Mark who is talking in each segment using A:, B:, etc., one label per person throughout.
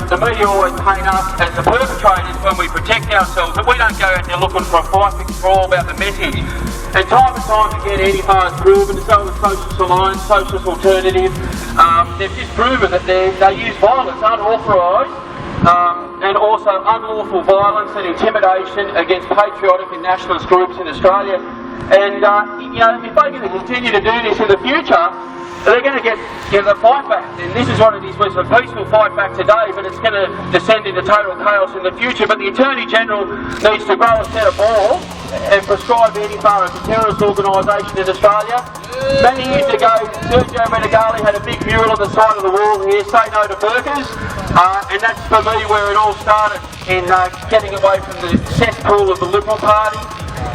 A: The media always paint us as the perpetrators when we protect ourselves, but we don't go out there looking for a fight, it's all about the message. And time again, Antifa has proven, so has Socialist Alliance, Socialist Alternative, they've just proven that they use violence, unauthorised, and also unlawful violence and intimidation against patriotic and nationalist groups in Australia. And, if they can continue to do this in the future, they're going to get the fight back. And this is what it is. It's a peaceful fight back today, but it's going to descend into total chaos in the future. But the Attorney General needs to grow a set of balls and prescribe Antifa as a terrorist organisation in Australia. Many years ago, Sergio Menegali had a big mural on the side of the wall here, "Say no to burqas," and that's for me where it all started, in getting away from the cesspool of the Liberal Party.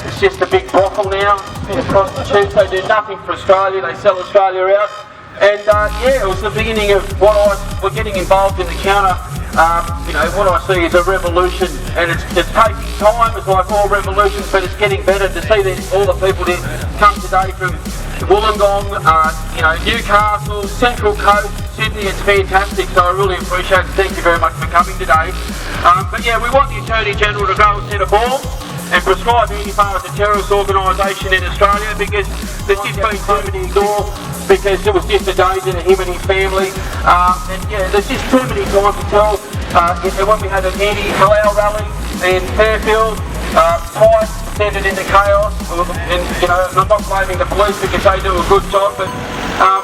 A: It's just a big brothel now. It's prostitutes. They do nothing for Australia. They sell Australia out. And yeah, it was the beginning of we're getting involved in the counter. You know, what I see is a revolution, and it's taking time. It's like all revolutions, but it's getting better to see all the people that come today from Wollongong, you know, Newcastle, Central Coast, Sydney. It's fantastic, so I really appreciate it. Thank you very much for coming today. But yeah, we want the Attorney General to go and set a ball and prescribe Antifa as a terrorist organisation in Australia, because there's just been too many ignored, because it was just a danger to him and his family. And yeah, there's just too many times to tell. When we had an anti-halal rally in Fairfield, twice sent it into chaos. And you know, I'm not blaming the police because they do a good job, but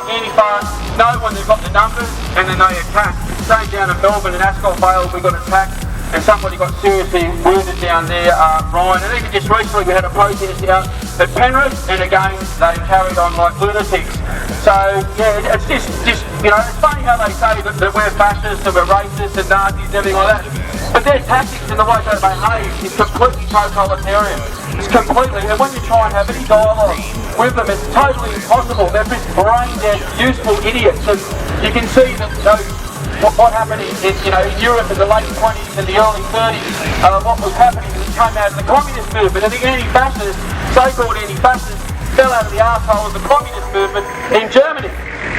A: Antifa know when they've got the numbers and then they attack. Same down in Melbourne and Ascot Vale, we got attacked. And somebody got seriously wounded down there, Ryan. And even just recently we had a protest out at Penrith, and again they carried on like lunatics. So yeah, it's just you know, it's funny how they say that we're fascists and we're racists and Nazis and everything like that. But their tactics and the way they behave is completely totalitarian. It's completely, and when you try and have any dialogue with them, it's totally impossible. They're just brain dead, useful idiots. And you can see that what happened in Europe in the late 20s and the early 30s, what was happening was it came out of the communist movement, and the anti-fascists, so-called anti-fascists, fell out of the arsehole of the communist movement in Germany.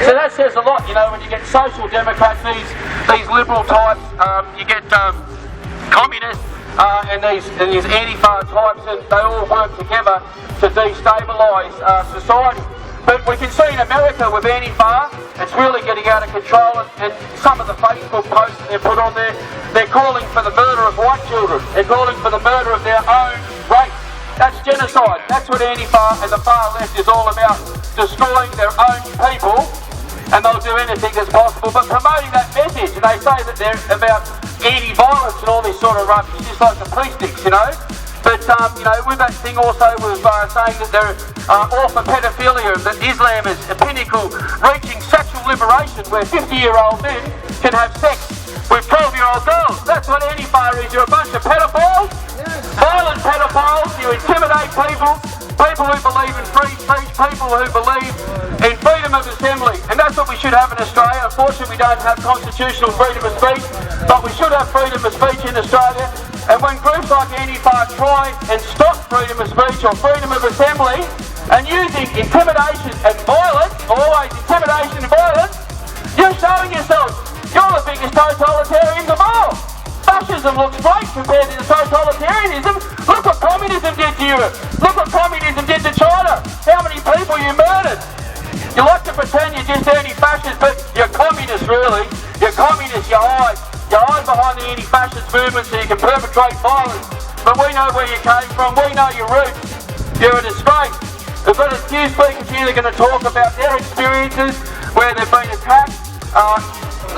A: So that says a lot, you know, when you get social democrats, these liberal types, you get communists and these Antifa types, and they all work together to destabilise society. But we can see in America with Antifa, it's really getting out of control, and some of the Facebook posts they put on there, they're calling for the murder of white children. They're calling for the murder of their own race. That's genocide. That's what Antifa and the far left is all about, destroying their own people, and they'll do anything that's possible. But promoting that message, and they say that they're about anti-violence and all this sort of rubbish, just like the police sticks, you know. But, you know, with that thing also with saying that they're all for pedophilia, and that Islam is a pinnacle reaching sexual liberation where 50-year-old men can have sex with 12-year-old girls. That's what Antifa is. You're a bunch of pedophiles, violent pedophiles. You intimidate people who believe in free speech, people who believe in freedom of assembly. And that's what we should have in Australia. Unfortunately, we don't have constitutional freedom of speech, but we should have freedom of speech in Australia. And when groups like Antifa try and stop freedom of speech or freedom of assembly and using intimidation and violence, always intimidation and violence, you're showing yourselves you're the biggest totalitarians of all. Fascism looks great compared to the totalitarianism. Look what communism did to Europe. Look what communism did to China. How many people you murdered. You like to pretend you're just anti-fascist, but you're communists really. You're communists, you hide. You hide behind the anti-fascist movement so you can perpetrate violence. But we know where you came from. We know your roots. You're a disgrace. We've got a few speakers here that are going to talk about their experiences where they've been attacked.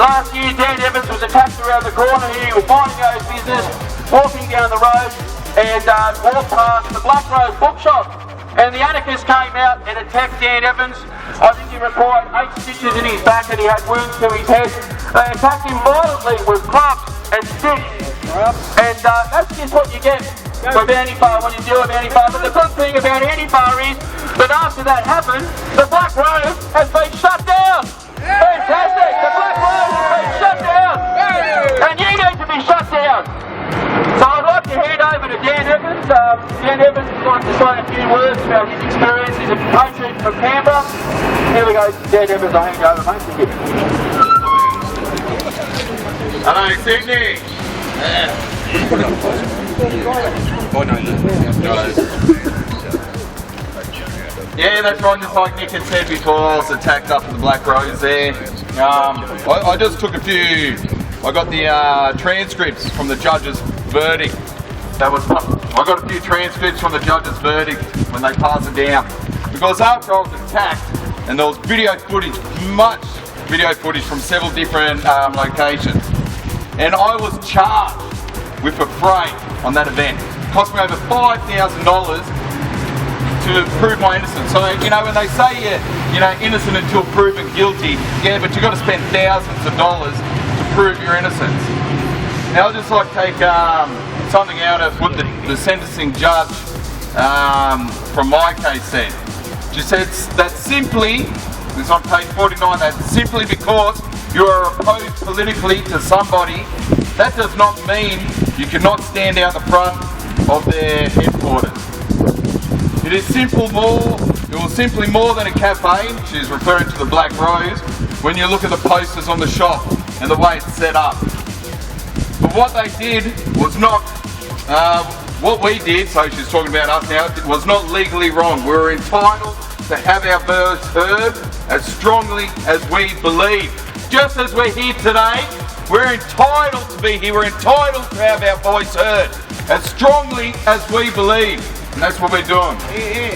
A: Last year, Dan Evans was attacked around the corner here. He was minding his business, walking down the road, and walked past the Black Rose bookshop. And the anarchists came out and attacked Dan Evans. I think he required 8 stitches in his back and he had wounds to his head. They attacked him violently with clubs and sticks. And that's just what you get with Antifa when you deal with Antifa. But the good thing about Antifa is that after that happened, the Black Rose has been shut down. Fantastic! The Black Rose has been shut down. And you need to be shut down. So I'd like to hand over to Dan Evans. Dan Evans would like to say a few words about his experience as a Patriot from Canberra. Here we go, Dan Evans, I'll hand you over, mate. Thank you.
B: Hello, Sydney. Yeah, that's right, just like Nick had said before, I was attacked up in the Black Rose there. I just took I got the transcripts from the judge's verdict. I got a few transcripts from the judge's verdict when they passed it down. Because after I was attacked, and there was much video footage from several different locations, and I was charged with a freight on that event. It cost me over $5,000 to prove my innocence. So, you know, when they say you're innocent until proven guilty, yeah, but you've got to spend thousands of dollars to prove your innocence. Now, I'll just like take something out of what the sentencing judge from my case then. She said that simply, this is on page 49, that simply because you are opposed politically to somebody, that does not mean you cannot stand out the front of their headquarters. It is simply more than a cafe. She's referring to the Black Rose when you look at the posters on the shop and the way it's set up. But what they did was not, what we did, so she's talking about us now, it was not legally wrong. We were entitled to have our voice heard as strongly as we believe. Just as we're here today, we're entitled to be here. We're entitled to have our voice heard as strongly as we believe. And that's what we're doing. They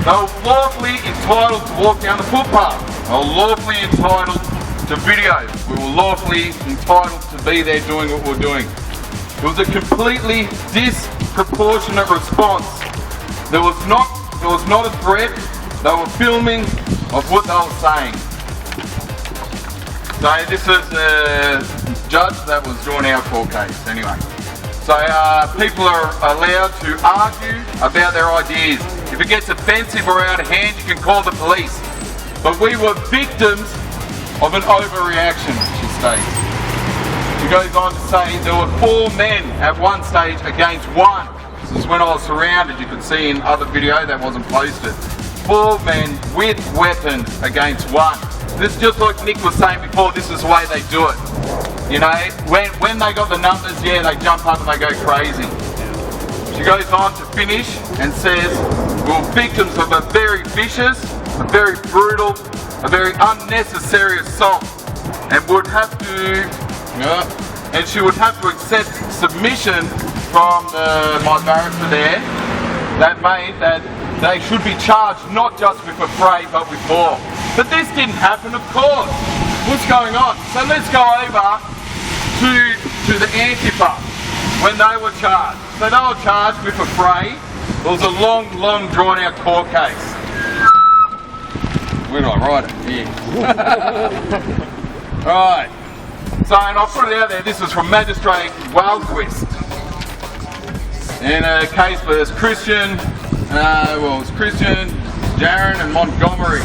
B: were lawfully entitled to walk down the footpath. They were lawfully entitled to video. We were lawfully entitled to be there doing what we're doing. It was a completely disproportionate response. There was not a threat. They were filming of what they were saying. So this is the judge that was doing our court case anyway. So people are allowed to argue about their ideas. If it gets offensive or out of hand, you can call the police. But we were victims of an overreaction, she states. She goes on to say there were 4 men at one stage against 1. This is when I was surrounded. You could see in other video that wasn't posted. 4 men with weapons against 1. This is just like Nick was saying before, this is the way they do it. You know, when they got the numbers, yeah, they jump up and they go crazy. She goes on to finish and says, we were victims of a very vicious, a very brutal, a very unnecessary assault, and would have to, and she would have to accept submission from my barrister there that made that they should be charged not just with a fray but with more. But this didn't happen, of course. What's going on? So let's go over to the Antifa when they were charged. So they were charged with a fray. It was a long, drawn out court case. Where did I write it? Here. Right. So, and I'll put it out there, this is from Magistrate Wildquist. In a case versus Christian, Jaron and Montgomery.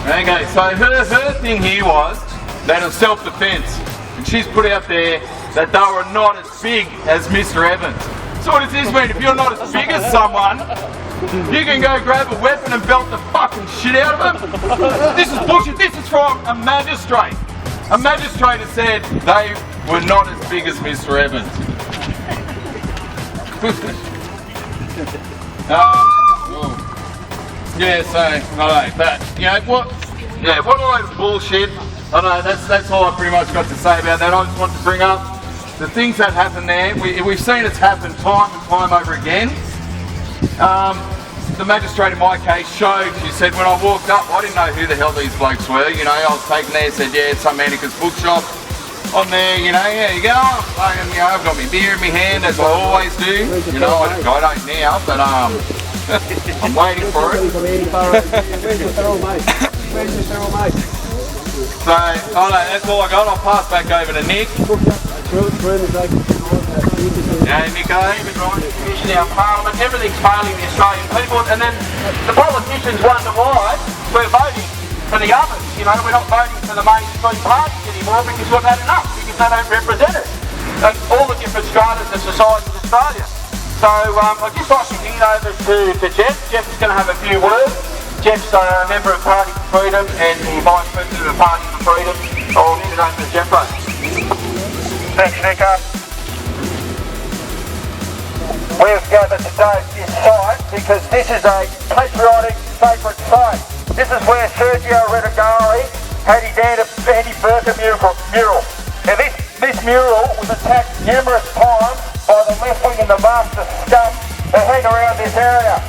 B: Okay, so her thing here was that of self-defense. And she's put out there that they were not as big as Mr. Evans. So what does this mean? If you're not as big as someone, you can go grab a weapon and belt the fucking shit out of them? This is bullshit. This is from a magistrate. A magistrate has said they were not as big as Mr. Evans. Yeah, so, alright, but, you know, what all this bullshit, I know, that's all I pretty much got to say about that. I just want to bring up the things that happen there. We've seen it's happen time and time over again. The magistrate in my case showed, she said, when I walked up, I didn't know who the hell these blokes were, you know, I was taken there, said, yeah, it's some Antifa's bookshop. On there, you know, yeah, you go, you know, I've got my beer in my hand, as I always do. You know, I don't now, but I'm waiting for it. So, that's all I got. I'll pass back over to Nick. Yeah, Nico.
A: In our parliament, everything's failing the Australian people, and then the politicians wonder why we're voting for the others. You know, we're not voting for the mainstream parties anymore because we've had enough, because they don't represent us. And all the different stratas of society in Australia. So I'd just like to hand over to Jeff. Jeff is going to have a few words. Jeff's a member of Party for Freedom and the Vice President of Party for Freedom. I'll hand it over to Jeff.
C: Thanks, Nico. We've gathered today at this site because this is a patriotic, sacred site. This is where Sergio Redigari had his anti-burqa mural. Now this mural was attacked numerous times by the left wing and the master scum that hang around this area.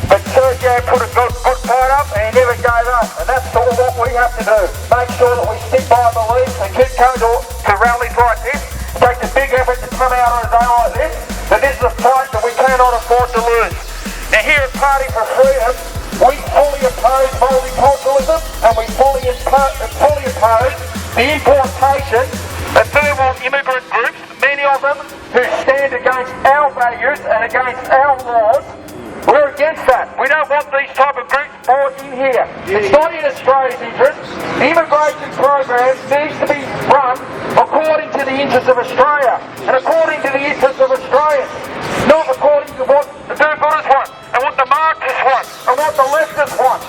C: But Sergio put a good fight up and he never gave up. And that's all what we have to do. Make sure that we stick by our beliefs and keep coming to rallies like this. It takes a big effort to come out on a day like this. But this is a fight that we cannot afford to lose. Now here at Party for Freedom, we fully oppose multiculturalism and we fully oppose the importation of thermal immigrant groups who stand against our values and against our laws, we're against that. We don't want these type of groups brought in here. It's not in Australia's interest. The immigration program needs to be run according to the interests of Australia and according to the interests of Australians, not according to what the do-gooders want and what the Marxists want and what the leftists want.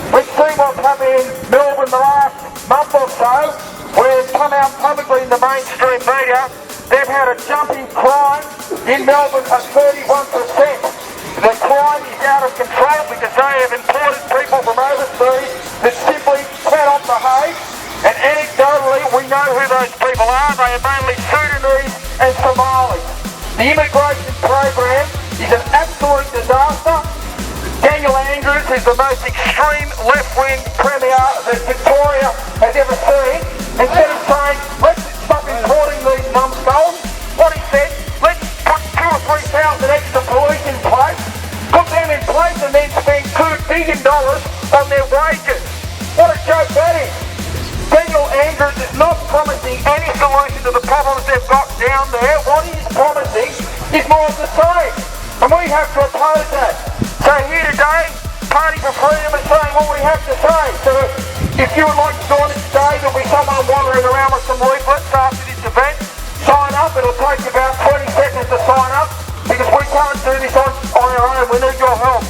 C: We've seen what's happened in Melbourne the last month or so, where it's come out publicly in the mainstream media. They've had a jump in crime in Melbourne of 31%. The crime is out of control because they have imported people from overseas that simply cannot behave. And anecdotally, we know who those people are. They are mainly Sudanese and Somalis. The immigration program is an absolute disaster. Daniel Andrews is the most extreme left-wing premier that Victoria has ever seen. Instead of saying, let's stop importing these numbskulls, what he said, let's put 2,000 or 3,000 extra police in place, put them in place and then spend $2 billion on their wages. What a joke that is. Daniel Andrews is not promising any solution to the problems they've got down there. What he is promising is more of the same. And we have to oppose that. So here today, Party for Freedom is saying what we have to say. So if you would like to join us today, there'll be someone wandering around with some leaflets after this event. Sign up. It'll take you about 20 seconds to sign up because we can't do this on our own. We need your help.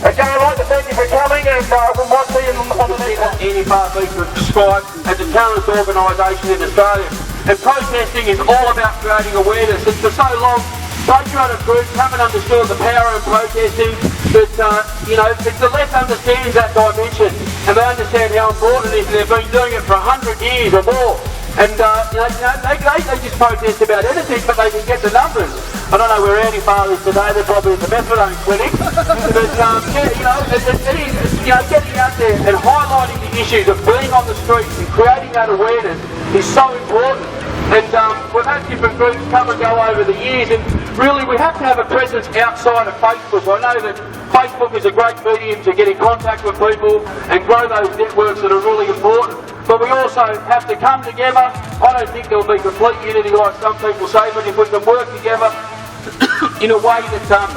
C: Again, I'd like to thank you for coming and we might see you on the next one.
A: Antifa proscribe as a terrorist organisation in Australia. And protesting is all about creating awareness. And for so long, patriotic groups haven't understood the power of protesting, but if the left understands that dimension and they understand how important it is, and they've been doing it for 100 years or more. And they just protest about anything, but they can get the numbers. I don't know where Antifa is today. They're probably at the methadone clinic. But getting out there and highlighting the issues of being on the streets and creating that awareness is so important. And we've had different groups come and go over the years, and really we have to have a presence outside of Facebook. I know that Facebook is a great medium to get in contact with people and grow those networks that are really important. But we also have to come together. I don't think there will be complete unity like some people say, but if we can work together in a way that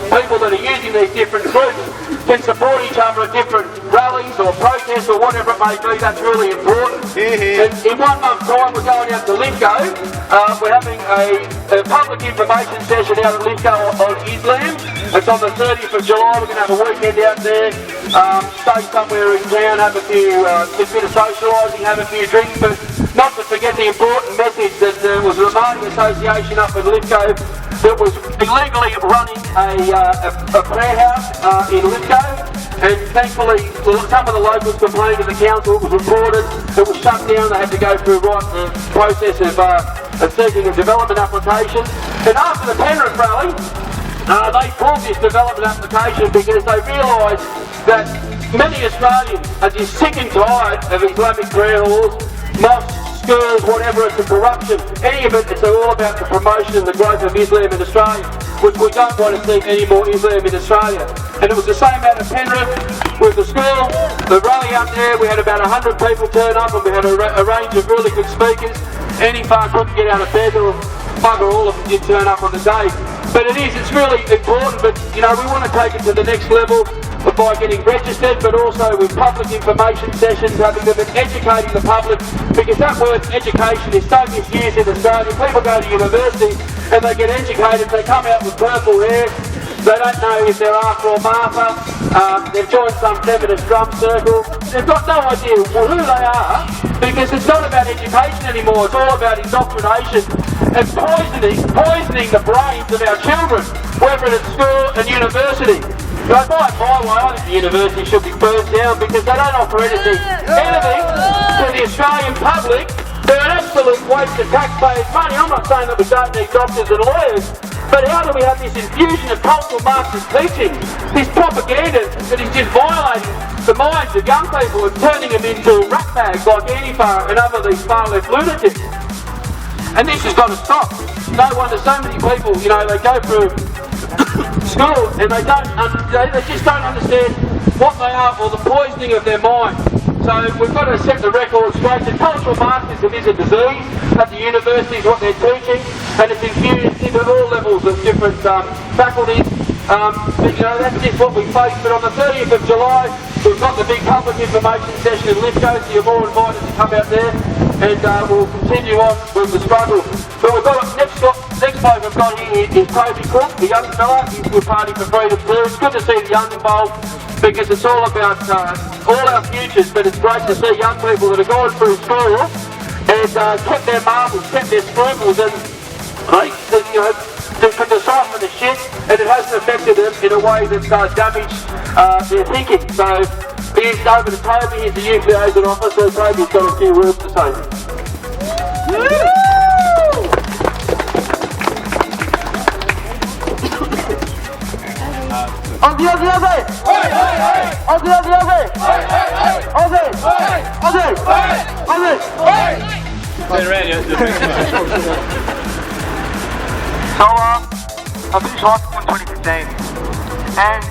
A: people that are using these different groups can support each other at different rallies or protests or whatever it may be, that's really important. And in 1 month's time we're going out to Lithgow. We're having a public information session out at Lithgow on Islam. It's on the 30th of July. We're going to have a weekend out there, stay somewhere in town, have a bit of socialising, have a few drinks, but not to forget the important message that there was a Romani association up in Lithgow that was illegally running a prayer house in Lithgow, and thankfully some of the locals complained to the council. It was reported, it was shut down. They had to go through the process of seeking a development application, and after the Penrith rally they pulled this development application because they realised that many Australians are just sick and tired of Islamic prayer halls, mosques, schools, whatever. It's the corruption, any of it. It's all about the promotion and the growth of Islam in Australia, which we don't want to see any more Islam in Australia. And it was the same out of Penrith with the school, the rally up there. We had about 100 people turn up, and we had a range of really good speakers. Antifa couldn't get out of bed, or bugger all of them did turn up on the day. But it's really important. But we want to take it to the next level by getting registered, but also with public information sessions, having them and educating the public, because that word education is so misused in Australia. People go to university and they get educated, they come out with purple hair, they don't know if they're Arthur or Martha, they've joined some feminist drum circle, they've got no idea who they are, because it's not about education anymore, it's all about indoctrination and poisoning the brains of our children, whether it's school and university. So by my way, I think the university should be burnt down because they don't offer anything to the Australian public. They're an absolute waste of taxpayers' money. I'm not saying that we don't need doctors and lawyers, but how do we have this infusion of cultural Marxist teaching, this propaganda that is just violating the minds of young people and turning them into rat bags like Antifa and other these far-left lunatics? And this has got to stop. No wonder so many people, they go through school and they just don't understand what they are, or the poisoning of their mind. So we've got to set the record straight. The cultural Marxism is a disease at the universities, what they're teaching, and it's infused into all levels of different faculties. But, you know, that's just what we face. But on the 30th of July, we've got the big public information session in Lithgow, so you're all invited to come out there, and we'll continue on with the struggle. But we've got next bloke we've got here is Toby Cook, the young fella. He's with Party for Freedom too. It's good to see the young involved, because it's all about all our futures, but it's great to see young people that have gone through school and kept their marbles, kept their scruples, and you know, they can decipher the shit, and it hasn't affected them in a way that's damaged their thinking. So here's over to Toby, he's the youth liaison officer. Toby's got a few words to say. Aussie, Aussie, Aussie! Aussie, Aussie, Aussie! Aussie! Aussie!
C: So, I finished high school in 2015, and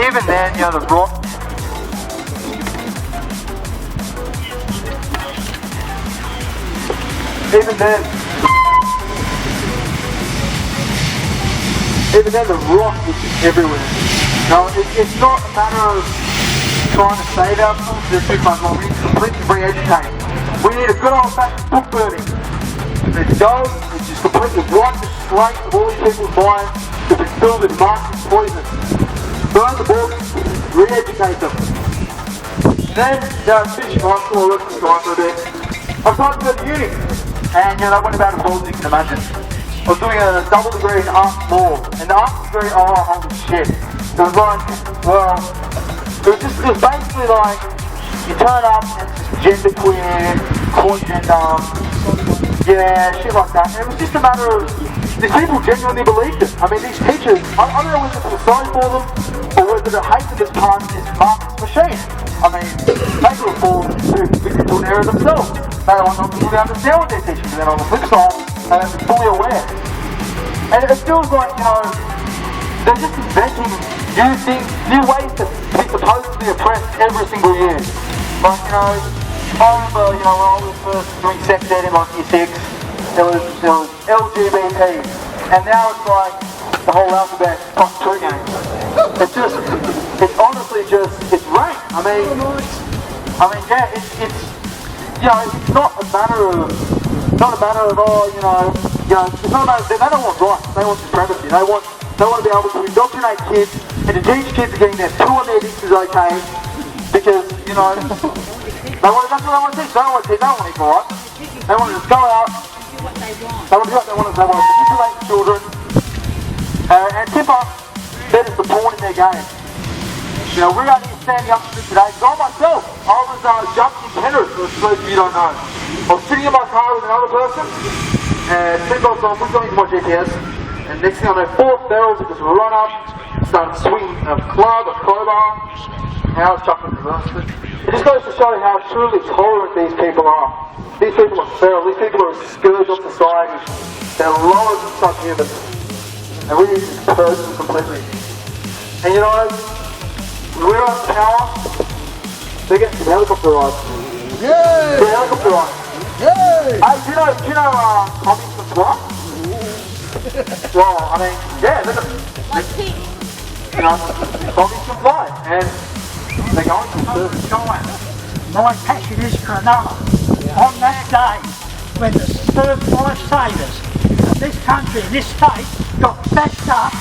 C: even then, you know, the rock. Even then, the rock is everywhere. No, it's not a matter of trying to save ourselves. There's too much more. We need to completely re-educate. We need a good old-fashioned book burning. Let's go and just completely wipe the slate of all these people's minds that have been filled with Marxist poison. Burn the books, re-educate them. Then, finishing high school, I worked for time for a bit. I started to go to uni, and you know, I went about as well as you can imagine. I was doing a double degree in art law, and the art degree, oh holy shit. It was like, well, it was basically like, you turn up and it's just genderqueer, core gender, yeah, shit like that. And it was just a matter of, these people genuinely believed it. I mean, these teachers, I don't know whether they were sorry for them, or whether they hated this part of this Marxist machine. I mean, they could have fallen victim to an error themselves. They don't really understand what they're teaching, and then on the flip side, they're fully aware. And it feels like, you know, they're just inventing new things, new ways to be supposedly oppressed every single year. Like, you know, I remember, you know, when I was first doing sex ed in like year 6, there was LGBT, and now it's like the whole alphabet plus 2 games. It's honestly just, it's rank. I mean, yeah, it's you know, it's not a matter of, oh, you know, it's not a matter of, they don't want rights, they want supremacy, they want to be able to indoctrinate kids and to teach kids again that 2 on their dicks is okay, because, you know, that's what they want to teach. They don't want equal rights. They want to just go out, they want to do what they want to manipulate children, and tip up that is the pawn in their game. You know, we're out here standing up to this today, because I myself, I was jumped in Penrith, for those of you who don't know. I was sitting in my car with another person, and seatbelts on, we're going to my GPS, and next thing I know, 4 ferals have just run up, started swinging a club, a crowbar, and I was chucking reverse. It just goes to show how truly tolerant these people are. These people are feral, these people are a scourge of society. They're lower than such humans. And we need to purge them completely. And you know, when we're on power, they get some helicopter rides.
D: Yay!
C: Some helicopter rides.
D: Yay!
C: Hey, do you know Tommy from Swat? Well, I mean, yeah, they're you know, Tommy can fly, and they're going to serve China.
E: My passion is for another. On that day, when the first lifesavers of this country, this state, got backed up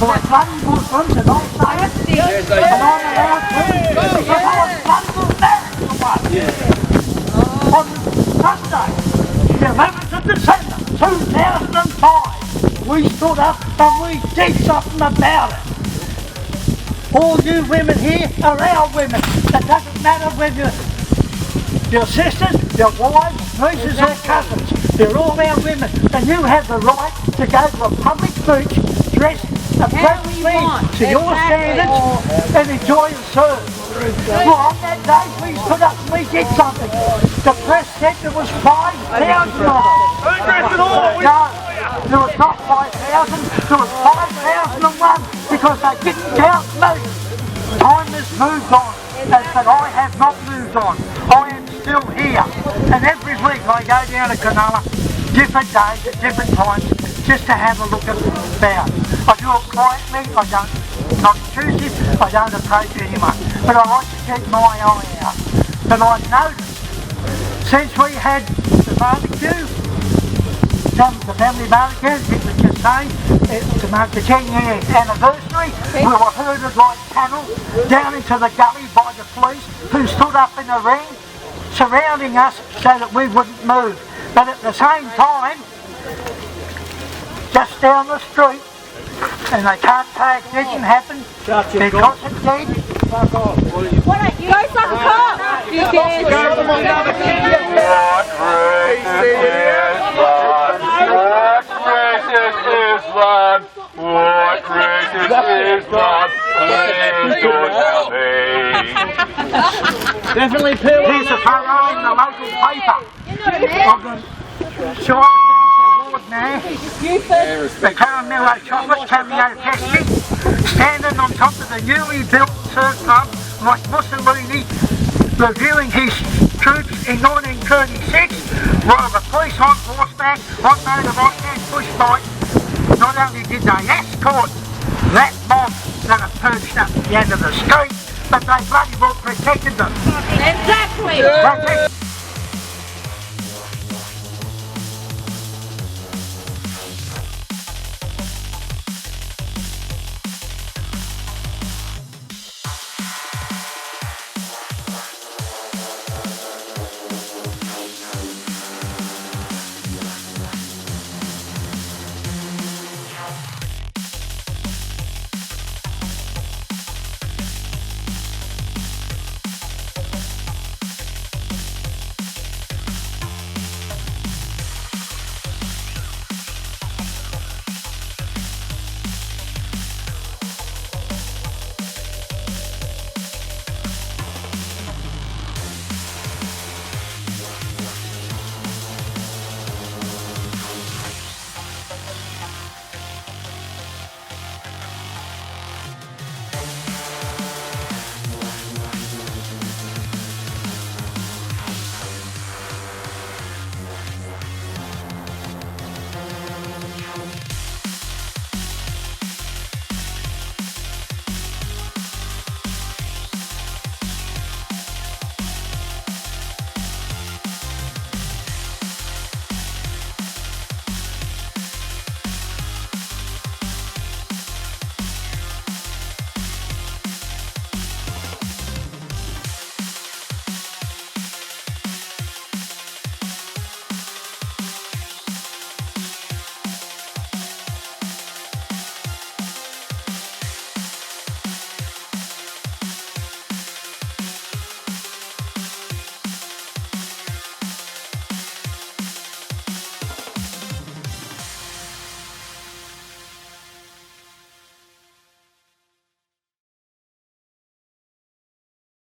E: by bloody Muslims, and I'll say it, and I'm allowed to, because I was bloody married to one. On Sunday, the 11th of December, 2005, we stood up and we did something about it. All you women here are our women. It doesn't matter whether your sisters, your wives, nieces or cousins. They're all our women. And you have the right to go to a public beach dressed appropriately to your standards and enjoy and serve. Well, on that day we stood up and we did something. The press said there was 5,000 of them. No, there was not 5,000, there was 5,001 because they didn't count me. Time has moved on, but I have not moved on. I I go down to Cronulla different days at different times just to have a look at the bout. I do it quietly, I don't, not intrusive, I don't approach anyone. But I like to keep my eye out. But I've noticed, since we had the barbecue, the family barbecue, it was just saying, to mark the 10-year anniversary, we were herded like cattle down into the gully by the police who stood up in a ring surrounding us so that we wouldn't move. But at the same time, just down the street, and they can't say it didn't happen because it did.
F: Fuck off. Why don't you go suck a cock? You did.
A: What racist Islam? Please don't tell me.
E: Definitely peel. Here's a photo in the local paper of the Shire Council Ward now. The caramello chocolate cameo testing, standing on top of the newly built surf club like Mussolini, reviewing his troops in 1936, while the police on horseback, on motorbike and push bike, not only did they escort that mob that are perched up at the end of the street, but they bloody well protected them.
F: Exactly.